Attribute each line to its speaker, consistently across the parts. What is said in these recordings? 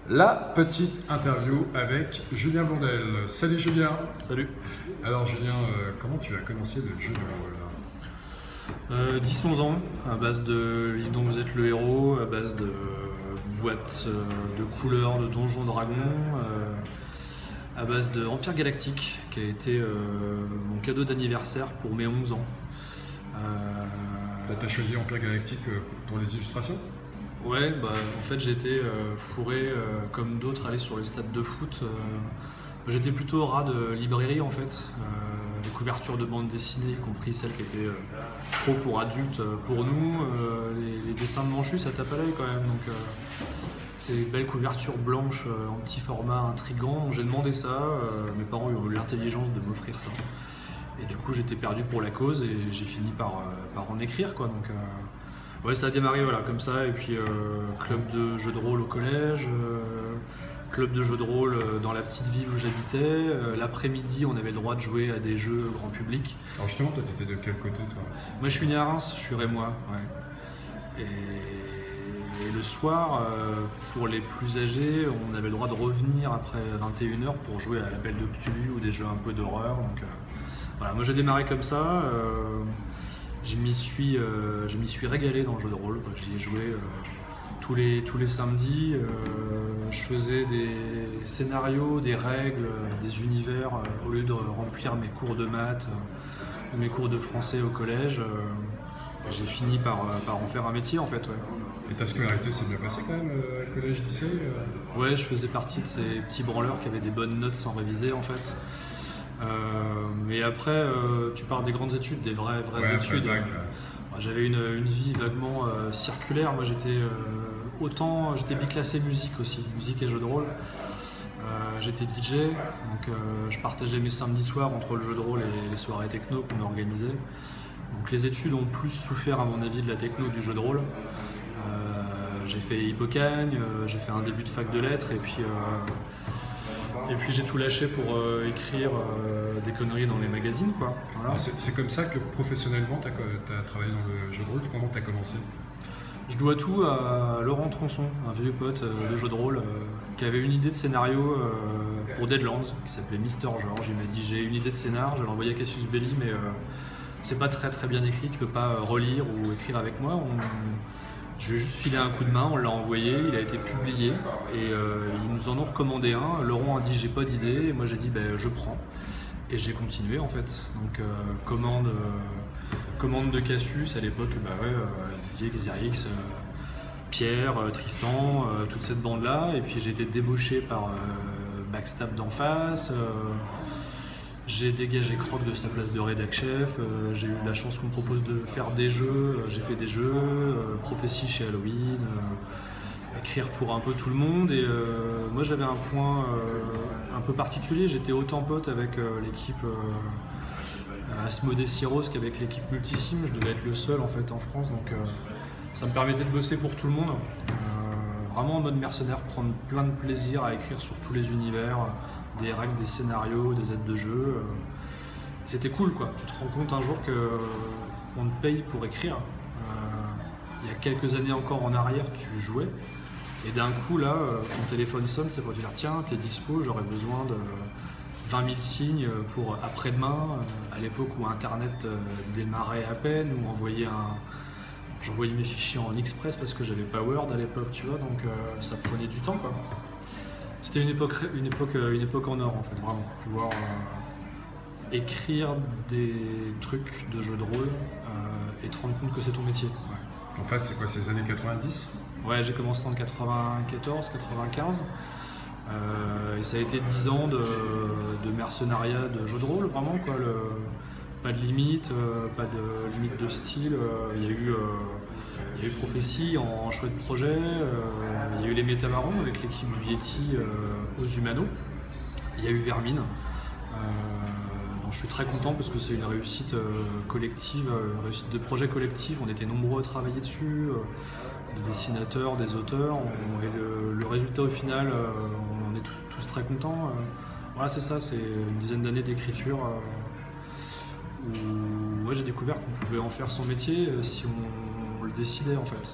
Speaker 1: La petite interview avec Julien Blondel. Salut Julien.
Speaker 2: Salut.
Speaker 1: Alors Julien, comment tu as commencé le jeu de rôle?
Speaker 2: 10-11 ans, à base de livres dont vous êtes le héros, à base de boîtes de couleurs, de donjons dragons, à base de Empire Galactique, qui a été mon cadeau d'anniversaire pour mes 11 ans.
Speaker 1: Tu as choisi Empire Galactique pour les illustrations?
Speaker 2: Ouais, en fait j'étais fourré comme d'autres, aller sur les stades de foot. J'étais plutôt rat de librairie en fait. Les couvertures de bandes dessinées, y compris celles qui étaient trop pour adultes pour nous. Les dessins de Manchu, ça tape à l'œil quand même. Donc c'est une belle couverture blanche en petit format intrigant. J'ai demandé ça, mes parents ont eu l'intelligence de m'offrir ça. Et du coup j'étais perdu pour la cause et j'ai fini par en écrire quoi. Donc, ouais, ça a démarré voilà, comme ça, et puis club de jeux de rôle au collège, club de jeux de rôle dans la petite ville où j'habitais. L'après-midi, on avait le droit de jouer à des jeux grand public.
Speaker 1: Alors justement, toi, t'étais de quel côté, toi?
Speaker 2: Moi, je suis né à Reims, je suis rémois. Ouais. Et le soir, pour les plus âgés, on avait le droit de revenir après 21h pour jouer à l'appel de Cthulhu ou des jeux un peu d'horreur. Donc, voilà, moi, j'ai démarré comme ça. Je m'y suis régalé dans le jeu de rôle. J'y ai joué tous les samedis. Je faisais des scénarios, des règles, des univers au lieu de remplir mes cours de maths ou mes cours de français au collège. J'ai fini par en faire un métier en fait. Ouais.
Speaker 1: Et ta scolarité s'est bien passée quand même, collège, lycée?
Speaker 2: Ouais, je faisais partie de ces petits branleurs qui avaient des bonnes notes sans réviser en fait. Mais après, tu parles des grandes études, des vraies études. J'avais une vie vaguement circulaire. Moi, j'étais biclassé musique aussi, musique et jeux de rôle. J'étais DJ, donc je partageais mes samedis soirs entre le jeu de rôle et les soirées techno qu'on organisait. Donc les études ont plus souffert à mon avis de la techno du jeu de rôle. J'ai fait Hippocagne, j'ai fait un début de fac de lettres et puis j'ai tout lâché pour écrire des conneries dans les magazines, quoi. Voilà.
Speaker 1: C'est comme ça que professionnellement tu as travaillé dans le jeu de rôle. Comment tu as commencé?
Speaker 2: Je dois tout à Laurent Tronçon, un vieux pote de jeu de rôle, qui avait une idée de scénario pour Deadlands, qui s'appelait Mister George. Il m'a dit j'ai une idée de scénar, je l'ai envoyé à Cassius Belli, mais c'est pas très bien écrit, tu peux pas relire ou écrire avec moi. Je lui ai juste filé un coup de main, on l'a envoyé, il a été publié et ils nous en ont recommandé un. Laurent a dit j'ai pas d'idée et moi j'ai dit je prends et j'ai continué en fait. Donc commande de Cassius à l'époque, Zig, Zyrix, Pierre, Tristan, toute cette bande là, et puis j'ai été débauché par Backstab d'en face. J'ai dégagé Croc de sa place de rédac chef, j'ai eu la chance qu'on me propose de faire des jeux, j'ai fait des jeux, prophétie chez Halloween, écrire pour un peu tout le monde. Et moi j'avais un point un peu particulier, j'étais autant pote avec l'équipe Asmodée Syros qu'avec l'équipe Multisim. Je devais être le seul en fait en France, donc ça me permettait de bosser pour tout le monde. Vraiment en mode mercenaire, prendre plein de plaisir à écrire sur tous les univers, des règles, des scénarios, des aides de jeu. C'était cool quoi. Tu te rends compte un jour qu'on te paye pour écrire. Il y a quelques années encore en arrière, tu jouais. Et d'un coup là, ton téléphone sonne, c'est pour te dire tiens, t'es dispo, j'aurais besoin de 20 000 signes pour après-demain. À l'époque où Internet démarrait à peine, où j'envoyais mes fichiers en Express parce que j'avais pas Word à l'époque, tu vois, donc ça prenait du temps quoi. C'était une époque en or en fait, vraiment. Pouvoir écrire des trucs de jeux de rôle et te rendre compte que c'est ton métier. Ouais.
Speaker 1: Donc là, c'est quoi, c'est les années 90?
Speaker 2: Ouais, j'ai commencé en 94, 95. Et ça a été 10 ans de mercenariat de jeux de rôle, vraiment quoi. Pas de limite, pas de limite de style. Il y a eu Prophétie en chouette projet, il y a eu les Métamarons avec l'équipe du Yeti aux Humano, il y a eu Vermine. Donc je suis très content parce que c'est une réussite collective, une réussite de projet collectif. On était nombreux à travailler dessus, des dessinateurs, des auteurs, et le résultat au final, on est tous très contents. Voilà, c'est ça, c'est une dizaine d'années d'écriture où j'ai découvert qu'on pouvait en faire son métier si on le décidait en fait.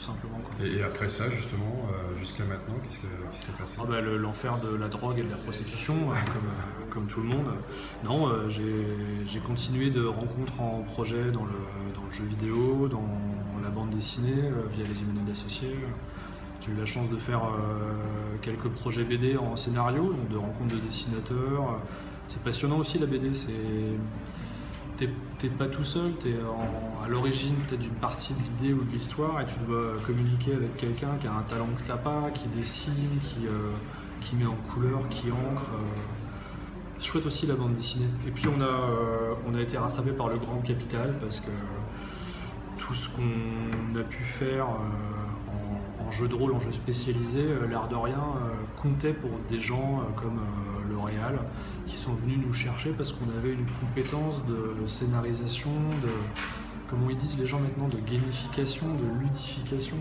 Speaker 2: tout simplement, quoi.
Speaker 1: Et après ça, justement, jusqu'à maintenant, qu'est-ce qui s'est passé?
Speaker 2: L'enfer de la drogue et de la prostitution, comme tout le monde. Non, j'ai continué de rencontre en projet dans le jeu vidéo, dans la bande dessinée, via les Humanoïdes Associés. J'ai eu la chance de faire quelques projets BD en scénario, donc de rencontres de dessinateurs. C'est passionnant aussi la BD, t'es pas tout seul, t'es à l'origine peut-être d'une partie de l'idée ou de l'histoire et tu dois communiquer avec quelqu'un qui a un talent que t'as pas, qui dessine, qui met en couleur, qui encre. C'est chouette aussi la bande dessinée. Et puis on a été rattrapé par le grand capital parce que tout ce qu'on a pu faire en jeu de rôle, en jeu spécialisé, l'air de rien, comptait pour des gens comme L'Oréal qui sont venus nous chercher parce qu'on avait une compétence de scénarisation, comment ils disent les gens maintenant, de gamification, de ludification.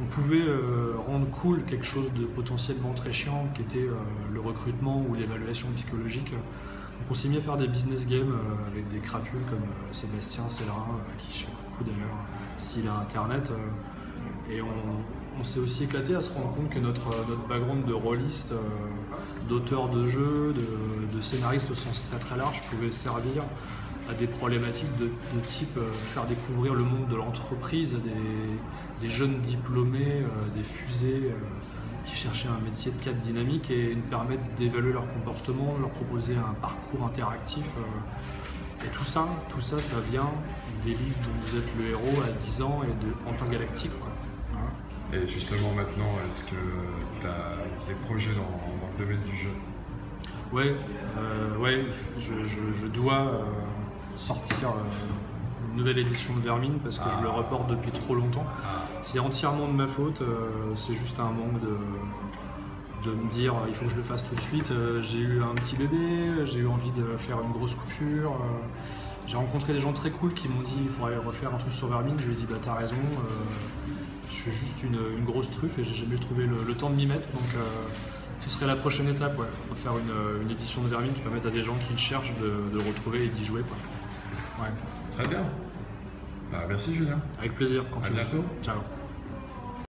Speaker 2: On pouvait rendre cool quelque chose de potentiellement très chiant qui était le recrutement ou l'évaluation psychologique. Donc on s'est mis à faire des business games avec des crapules comme Sébastien Célerin, qui je sais beaucoup d'ailleurs s'il a internet. Et on s'est aussi éclaté à se rendre compte que notre background de rôliste, d'auteur de jeux, de scénariste au sens très très large pouvait servir à des problématiques de type faire découvrir le monde de l'entreprise à des jeunes diplômés, des fusées qui cherchaient un métier de cadre dynamique et nous permettre d'évaluer leur comportement, leur proposer un parcours interactif. Et tout ça, ça vient des livres dont vous êtes le héros à 10 ans et de Pantin Galactique, quoi.
Speaker 1: Et justement maintenant, est-ce que tu as des projets dans le domaine du jeu?
Speaker 2: Ouais, je dois sortir une nouvelle édition de Vermine parce que je le reporte depuis trop longtemps. C'est entièrement de ma faute, c'est juste un manque de me dire il faut que je le fasse tout de suite. J'ai eu un petit bébé, j'ai eu envie de faire une grosse coupure. J'ai rencontré des gens très cool qui m'ont dit il faudrait refaire un truc sur Vermine. Je lui ai dit bah t'as raison, je suis juste une grosse truffe et j'ai jamais trouvé le temps de m'y mettre. Donc ce serait la prochaine étape, ouais. On va faire une édition de Vermine qui permette à des gens qui le cherchent de retrouver et d'y jouer, quoi. Ouais.
Speaker 1: Très bien. Merci Julien.
Speaker 2: Avec plaisir.
Speaker 1: À bientôt.
Speaker 2: Ciao.